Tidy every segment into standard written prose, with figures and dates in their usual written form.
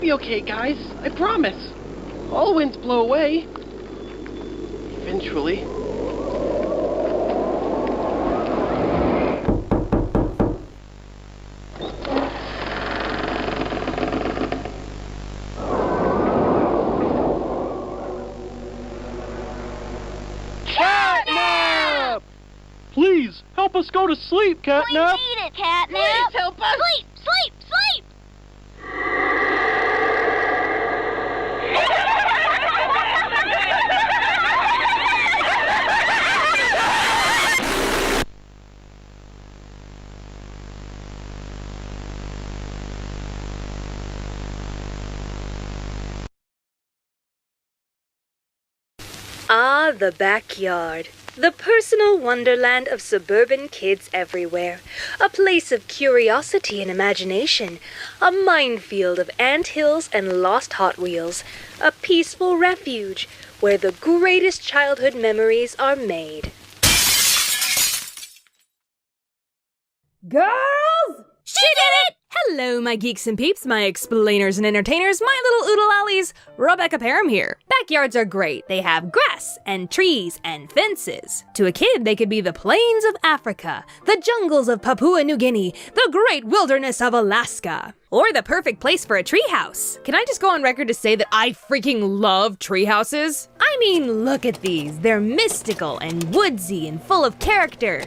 be okay, guys. I promise. All winds blow away. Eventually. Catnap! Please, help us go to sleep, Catnap! We need it, Catnap! Please help us! Sleep! Sleep! Sleep! Ah, the backyard. The personal wonderland of suburban kids everywhere. A place of curiosity and imagination. A minefield of anthills and lost Hot Wheels. A peaceful refuge where the greatest childhood memories are made. Girls! She did it! Hello, my geeks and peeps, my explainers and entertainers, my little oodle ollies. Rebecca Parham here. Backyards are great. They have grass and trees and fences. To a kid, they could be the plains of Africa, the jungles of Papua New Guinea, the great wilderness of Alaska, or the perfect place for a treehouse. Can I just go on record to say that I freaking love treehouses? I mean, look at these. They're mystical and woodsy and full of character.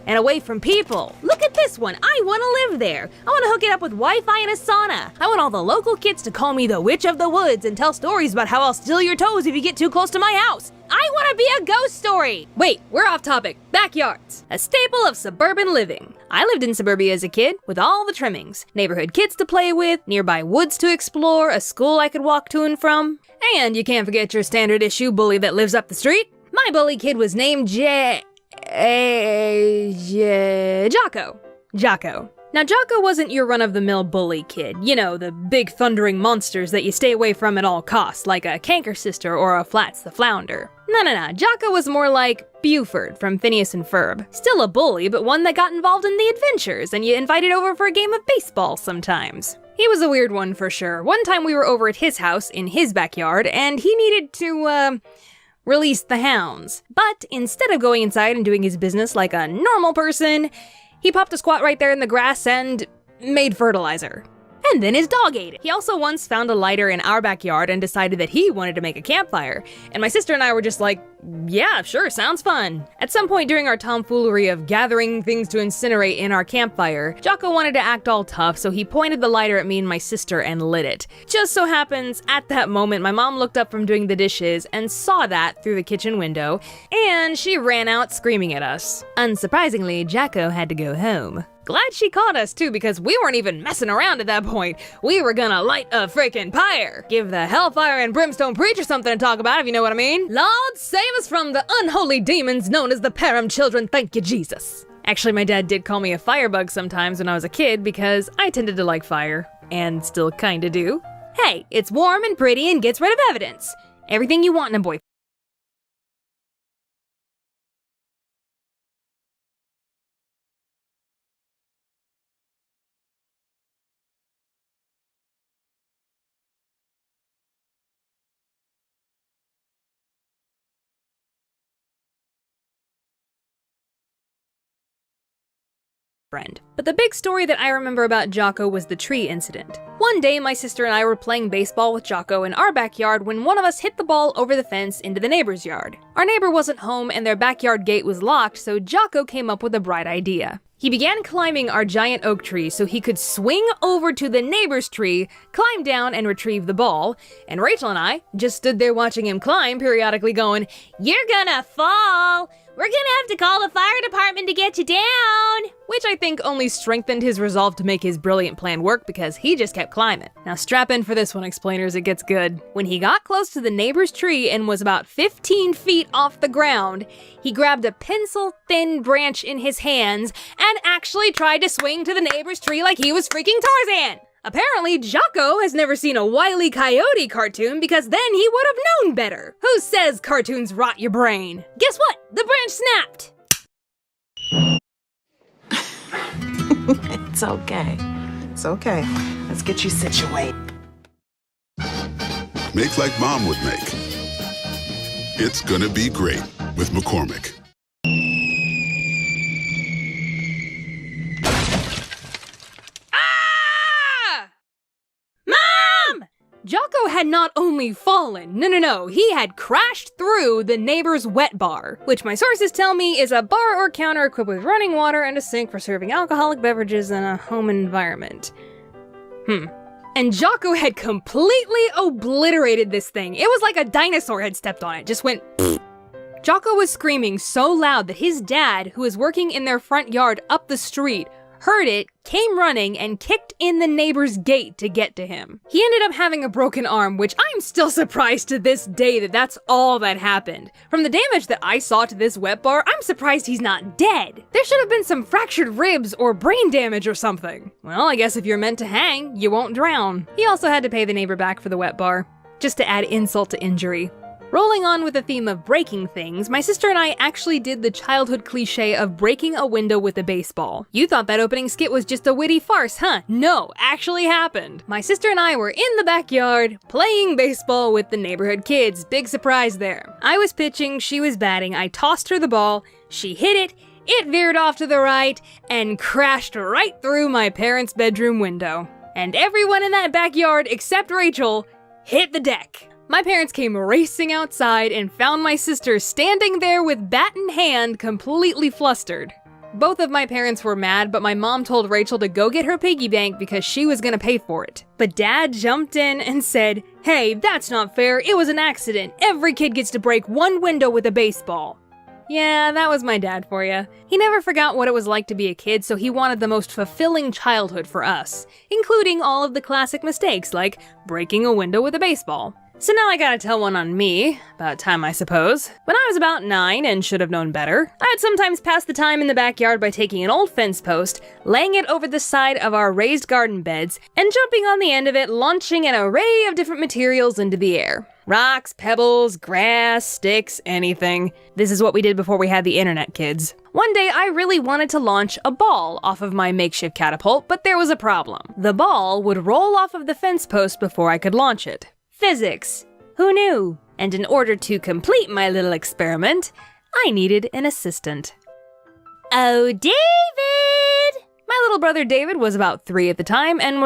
And away from people. Look at this one. I want to live there. I want to hook it up with Wi-Fi and a sauna. I want all the local kids to call me the Witch of the Woods and tell stories about how I'll steal your toes if you get too close to my house. I want to be a ghost story. Wait, we're off topic. Backyards. A staple of suburban living. I lived in suburbia as a kid with all the trimmings. Neighborhood kids to play with, nearby woods to explore, a school I could walk to and from. And you can't forget your standard issue bully that lives up the street. My bully kid was named Jocko. Now, Jocko wasn't your run-of-the-mill bully kid. You know, the big thundering monsters that you stay away from at all costs, like a Canker Sister or a Flats the Flounder. No. Jocko was more like Buford from Phineas and Ferb. Still a bully, but one that got involved in the adventures, and you invited over for a game of baseball sometimes. He was a weird one for sure. One time we were over at his house in his backyard, and he needed to, release the hounds. But instead of going inside and doing his business like a normal person, he popped a squat right there in the grass and made fertilizer. And then his dog ate it. He also once found a lighter in our backyard and decided that he wanted to make a campfire. And my sister and I were just like, yeah, sure, sounds fun. At some point during our tomfoolery of gathering things to incinerate in our campfire, Jocko wanted to act all tough, so he pointed the lighter at me and my sister and lit it. Just so happens, at that moment, my mom looked up from doing the dishes and saw that through the kitchen window, and she ran out screaming at us. Unsurprisingly, Jocko had to go home. Glad she caught us too, because we weren't even messing around at that point. We were gonna light a freaking pyre. Give the hellfire and brimstone preacher something to talk about, if you know what I mean. Lord, save us from the unholy demons known as the Parham children, thank you, Jesus. Actually, my dad did call me a firebug sometimes when I was a kid because I tended to like fire, and still kinda do. Hey, it's warm and pretty and gets rid of evidence. Everything you want in a boyfriend. But the big story that I remember about Jocko was the tree incident. One day, my sister and I were playing baseball with Jocko in our backyard when one of us hit the ball over the fence into the neighbor's yard. Our neighbor wasn't home and their backyard gate was locked, so Jocko came up with a bright idea. He began climbing our giant oak tree so he could swing over to the neighbor's tree, climb down, and retrieve the ball. And Rachel and I just stood there watching him climb, periodically going, "You're gonna fall! We're gonna have to call the fire department to get you down!" Which I think only strengthened his resolve to make his brilliant plan work because he just kept climbing. Now strap in for this one, explainers, it gets good. When he got close to the neighbor's tree and was about 15 feet off the ground, he grabbed a pencil-thin branch in his hands and actually tried to swing to the neighbor's tree like he was freaking Tarzan! Apparently, Jocko has never seen a Wile E. Coyote cartoon because then he would have known better. Who says cartoons rot your brain? Guess what? The branch snapped! It's okay. It's okay. Let's get you situated. make like Mom would make. It's gonna be great with McCormick. Jocko had not only fallen, no, he had crashed through the neighbor's wet bar, which my sources tell me is a bar or counter equipped with running water and a sink for serving alcoholic beverages in a home environment. And Jocko had completely obliterated this thing. It was like a dinosaur had stepped on it, just went pfft. Jocko was screaming so loud that his dad, who was working in their front yard up the street, heard it, came running, and kicked in the neighbor's gate to get to him. He ended up having a broken arm, which I'm still surprised to this day that that's all that happened. From the damage that I saw to this wet bar, I'm surprised he's not dead. There should have been some fractured ribs or brain damage or something. Well, I guess if you're meant to hang, you won't drown. He also had to pay the neighbor back for the wet bar, just to add insult to injury. Rolling on with the theme of breaking things, my sister and I actually did the childhood cliche of breaking a window with a baseball. You thought that opening skit was just a witty farce, huh? No, actually happened. My sister and I were in the backyard, playing baseball with the neighborhood kids. Big surprise there. I was pitching, she was batting, I tossed her the ball, she hit it veered off to the right, and crashed right through my parents' bedroom window. And everyone in that backyard, except Rachel, hit the deck. My parents came racing outside and found my sister standing there with bat in hand, completely flustered. Both of my parents were mad, but my mom told Rachel to go get her piggy bank because she was gonna pay for it. But Dad jumped in and said, "Hey, that's not fair, it was an accident. Every kid gets to break one window with a baseball." Yeah, that was my dad for you. He never forgot what it was like to be a kid, so he wanted the most fulfilling childhood for us, including all of the classic mistakes like breaking a window with a baseball. So now I gotta tell one on me. About time, I suppose. When I was about 9 and should have known better, I'd sometimes pass the time in the backyard by taking an old fence post, laying it over the side of our raised garden beds, and jumping on the end of it, launching an array of different materials into the air. Rocks, pebbles, grass, sticks, anything. This is what we did before we had the internet, kids. One day, I really wanted to launch a ball off of my makeshift catapult, but there was a problem. The ball would roll off of the fence post before I could launch it. Physics. Who knew? And in order to complete my little experiment, I needed an assistant. Oh, David! My little brother David was about 3 at the time and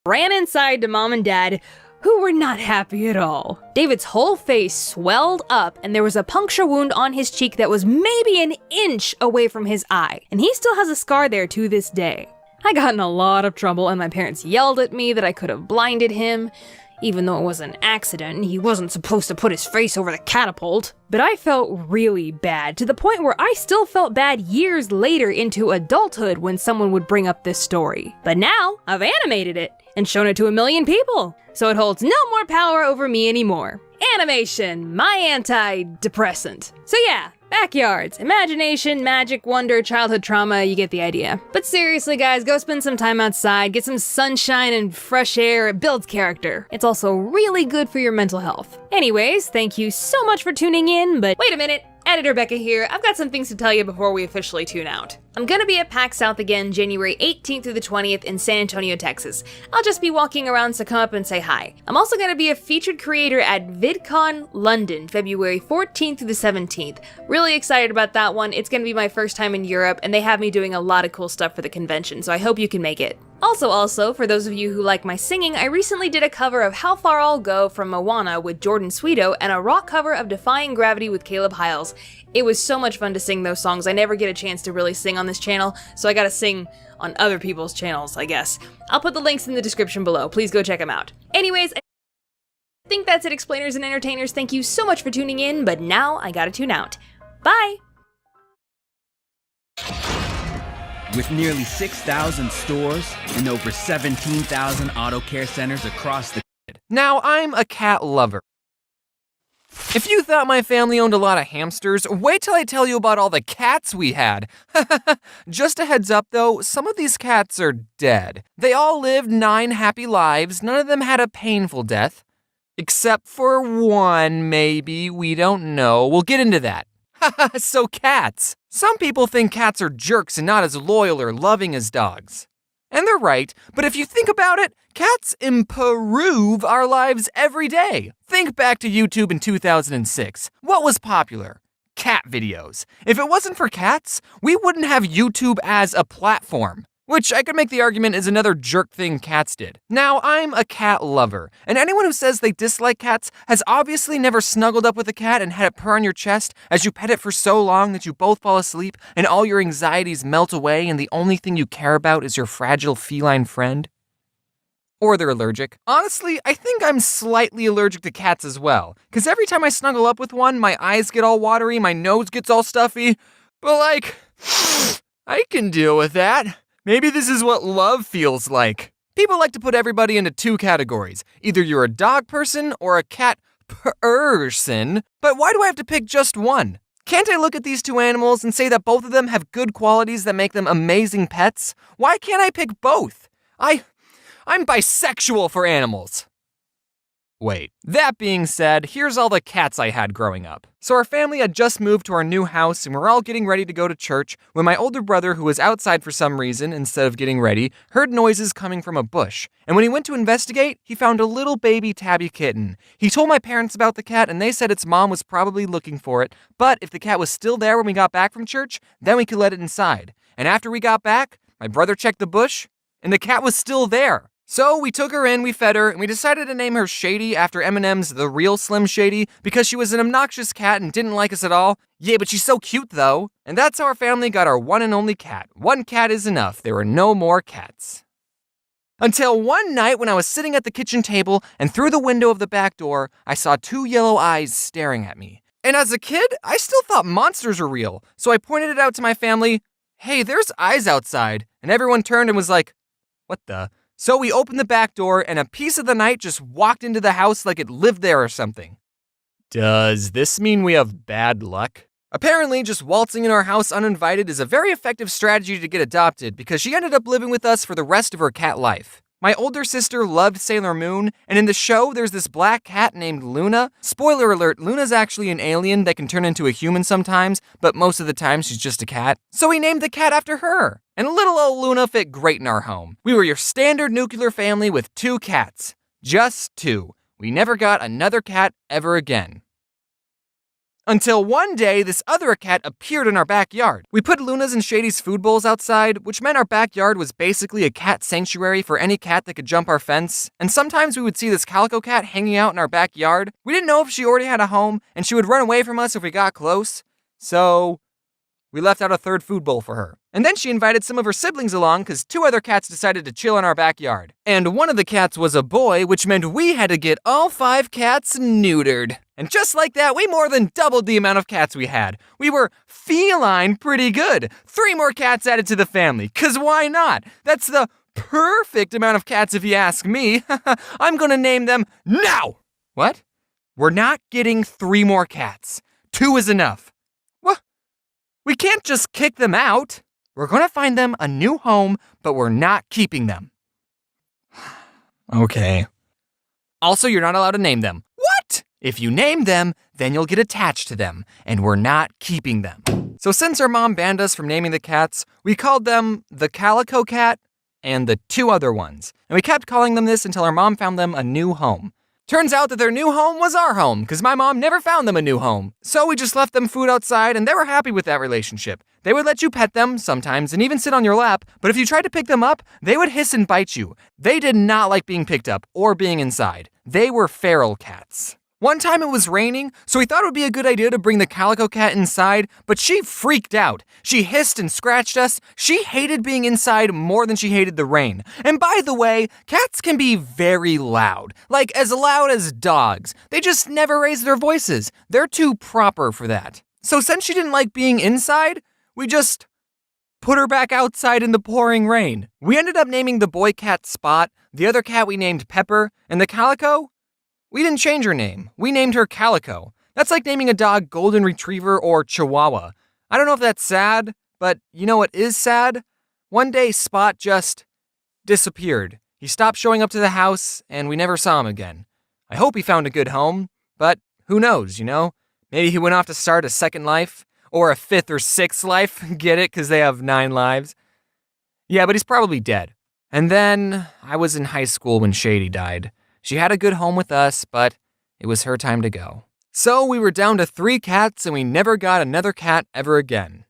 ran inside to Mom and Dad, who were not happy at all. David's whole face swelled up and there was a puncture wound on his cheek that was maybe an inch away from his eye, and he still has a scar there to this day. I got in a lot of trouble and my parents yelled at me that I could have blinded him. Even though it was an accident, he wasn't supposed to put his face over the catapult. But I felt really bad, to the point where I still felt bad years later into adulthood when someone would bring up this story. But now, I've animated it and shown it to 1 million people, so it holds no more power over me anymore. Animation, my antidepressant. So yeah, backyards, imagination, magic, wonder, childhood trauma, you get the idea. But seriously guys, go spend some time outside, get some sunshine and fresh air, it builds character. It's also really good for your mental health. Anyways, thank you so much for tuning in, but wait a minute, Editor Becca here. I've got some things to tell you before we officially tune out. I'm gonna be at PAX South again January 18th through the 20th in San Antonio, Texas. I'll just be walking around, so come up and say hi. I'm also gonna be a featured creator at VidCon London, February 14th through the 17th. Really excited about that one. It's gonna be my first time in Europe, and they have me doing a lot of cool stuff for the convention, so I hope you can make it. Also, for those of you who like my singing, I recently did a cover of How Far I'll Go from Moana with Jordan Sweeto and a rock cover of Defying Gravity with Caleb Hiles. It was so much fun to sing those songs. I never get a chance to really sing on this channel, so I gotta sing on other people's channels, I guess. I'll put the links in the description below. Please go check them out. Anyways, I think that's it, explainers and entertainers. Thank you so much for tuning in, but now I gotta tune out. Bye! With nearly 6,000 stores and over 17,000 auto care centers across the grid. Now, I'm a cat lover. If you thought my family owned a lot of hamsters, wait till I tell you about all the cats we had. Just a heads up though, some of these cats are dead. They all lived 9 happy lives, none of them had a painful death. Except for one, maybe, we don't know. We'll get into that. So cats. Some people think cats are jerks and not as loyal or loving as dogs. And they're right, but if you think about it, cats improve our lives every day. Think back to YouTube in 2006. What was popular? Cat videos. If it wasn't for cats, we wouldn't have YouTube as a platform. Which I could make the argument is another jerk thing cats did. Now, I'm a cat lover, and anyone who says they dislike cats has obviously never snuggled up with a cat and had it purr on your chest as you pet it for so long that you both fall asleep and all your anxieties melt away and the only thing you care about is your fragile feline friend. Or they're allergic. Honestly, I think I'm slightly allergic to cats as well, because every time I snuggle up with one, my eyes get all watery, my nose gets all stuffy, but like, I can deal with that. Maybe this is what love feels like. People like to put everybody into two categories. Either you're a dog person or a cat person, but why do I have to pick just one? Can't I look at these two animals and say that both of them have good qualities that make them amazing pets? Why can't I pick both? I'm bisexual for animals. Wait, that being said, here's all the cats I had growing up. So our family had just moved to our new house and we're all getting ready to go to church when my older brother, who was outside for some reason instead of getting ready, heard noises coming from a bush. And when he went to investigate, he found a little baby tabby kitten. He told my parents about the cat and they said its mom was probably looking for it, but if the cat was still there when we got back from church, then we could let it inside. And after we got back, my brother checked the bush and the cat was still there. So we took her in, we fed her, and we decided to name her Shady after Eminem's The Real Slim Shady because she was an obnoxious cat and didn't like us at all. Yeah, but she's so cute though. And that's how our family got our one and only cat. One cat is enough. There were no more cats. Until one night when I was sitting at the kitchen table and through the window of the back door, I saw two yellow eyes staring at me. And as a kid, I still thought monsters were real. So I pointed it out to my family. Hey, there's eyes outside. And everyone turned and was like, what the? So we opened the back door and a piece of the night just walked into the house like it lived there or something. Does this mean we have bad luck? Apparently, just waltzing in our house uninvited is a very effective strategy to get adopted because she ended up living with us for the rest of her cat life. My older sister loved Sailor Moon, and in the show, there's this black cat named Luna. Spoiler alert, Luna's actually an alien that can turn into a human sometimes, but most of the time she's just a cat. So we named the cat after her. And little old Luna fit great in our home. We were your standard nuclear family with 2 cats. Just 2. We never got another cat ever again. Until one day, this other cat appeared in our backyard. We put Luna's and Shady's food bowls outside, which meant our backyard was basically a cat sanctuary for any cat that could jump our fence. And sometimes we would see this calico cat hanging out in our backyard. We didn't know if she already had a home, and she would run away from us if we got close. So we left out a 3rd food bowl for her. And then she invited some of her siblings along because 2 other cats decided to chill in our backyard. And one of the cats was a boy, which meant we had to get all 5 cats neutered. And just like that, we more than doubled the amount of cats we had. We were feline pretty good. 3 more cats added to the family, cause why not? That's the perfect amount of cats if you ask me. I'm gonna name them now! What? We're not getting 3 more cats. 2 is enough. What? We can't just kick them out. We're gonna find them a new home, but we're not keeping them. Okay. Also, you're not allowed to name them. What? If you name them, then you'll get attached to them, and we're not keeping them. So since our mom banned us from naming the cats, we called them the Calico Cat and the 2 other ones. And we kept calling them this until our mom found them a new home. Turns out that their new home was our home, because my mom never found them a new home. So we just left them food outside, and they were happy with that relationship. They would let you pet them sometimes and even sit on your lap, but if you tried to pick them up, they would hiss and bite you. They did not like being picked up or being inside. They were feral cats. One time it was raining, so we thought it would be a good idea to bring the Calico Cat inside, but she freaked out. She hissed and scratched us. She hated being inside more than she hated the rain. And by the way, cats can be very loud. Like as loud as dogs. They just never raise their voices. They're too proper for that. So since she didn't like being inside, we just put her back outside in the pouring rain. We ended up naming the boy cat Spot, the other cat we named Pepper, and the Calico? We didn't change her name. We named her Calico. That's like naming a dog Golden Retriever or Chihuahua. I don't know if that's sad, but you know what is sad? One day Spot just disappeared. He stopped showing up to the house, and we never saw him again. I hope he found a good home, but who knows, you know? Maybe he went off to start a 2nd life, or a 5th or 6th life. Get it? Because they have 9 lives. Yeah, but he's probably dead. And then I was in high school when Shady died. She had a good home with us, but it was her time to go. So we were down to 3 cats and we never got another cat ever again.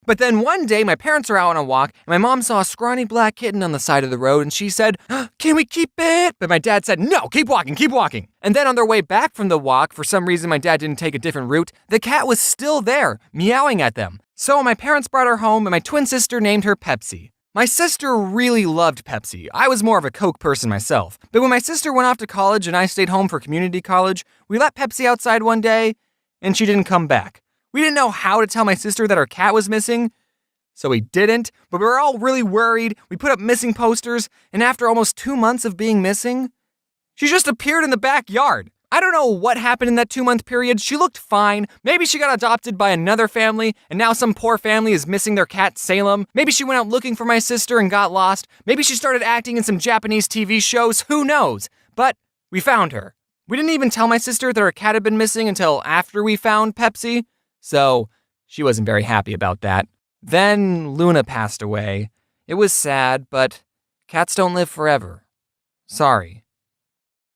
But then one day my parents were out on a walk and my mom saw a scrawny black kitten on the side of the road and she said, "Can we keep it?" But my dad said, "No, keep walking, keep walking." And then on their way back from the walk, for some reason my dad didn't take a different route, the cat was still there, meowing at them. So my parents brought her home and my twin sister named her Pepsi. My sister really loved Pepsi. I was more of a Coke person myself. But when my sister went off to college and I stayed home for community college, we let Pepsi outside one day and she didn't come back. We didn't know how to tell my sister that our cat was missing, so we didn't, but we were all really worried. We put up missing posters, and after almost 2 months of being missing, she just appeared in the backyard. I don't know what happened in that 2-month period. She looked fine. Maybe she got adopted by another family, and now some poor family is missing their cat Salem. Maybe she went out looking for my sister and got lost. Maybe she started acting in some Japanese TV shows. Who knows? But we found her. We didn't even tell my sister that our cat had been missing until after we found Pepsi. So, she wasn't very happy about that. Then, Luna passed away. It was sad, but cats don't live forever. Sorry.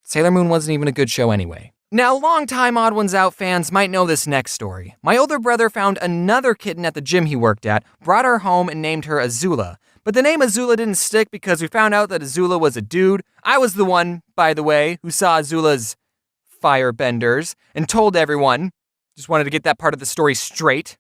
Sailor Moon wasn't even a good show anyway. Now, longtime Odd Ones Out fans might know this next story. My older brother found another kitten at the gym he worked at, brought her home, and named her Azula. But the name Azula didn't stick because we found out that Azula was a dude. I was the one, by the way, who saw Azula's firebenders and told everyone. Just wanted to get that part of the story straight.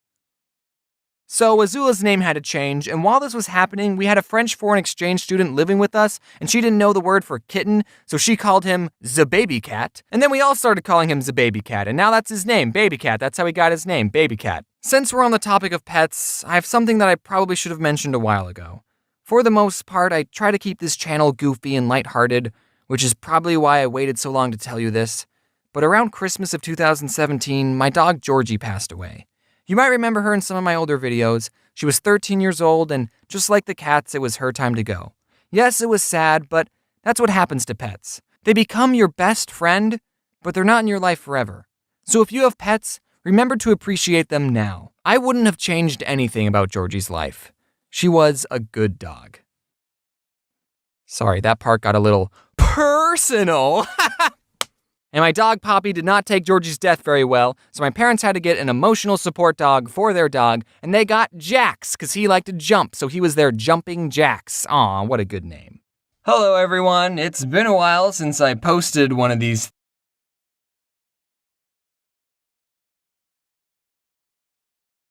So Azula's name had to change, and while this was happening, we had a French foreign exchange student living with us, and she didn't know the word for kitten, so she called him the baby cat. And then we all started calling him the baby cat, and now that's his name, Baby Cat. That's how he got his name, Baby Cat. Since we're on the topic of pets, I have something that I probably should have mentioned a while ago. For the most part, I try to keep this channel goofy and lighthearted, which is probably why I waited so long to tell you this. But around Christmas of 2017, my dog Georgie passed away. You might remember her in some of my older videos. She was 13 years old, and just like the cats, it was her time to go. Yes, it was sad, but that's what happens to pets. They become your best friend, but they're not in your life forever. So if you have pets, remember to appreciate them now. I wouldn't have changed anything about Georgie's life. She was a good dog. Sorry, that part got a little personal. And my dog Poppy did not take Georgie's death very well, so my parents had to get an emotional support dog for their dog, and they got Jax, because he liked to jump, so he was their Jumping Jax. Aw, what a good name. Hello everyone, it's been a while since I posted one of these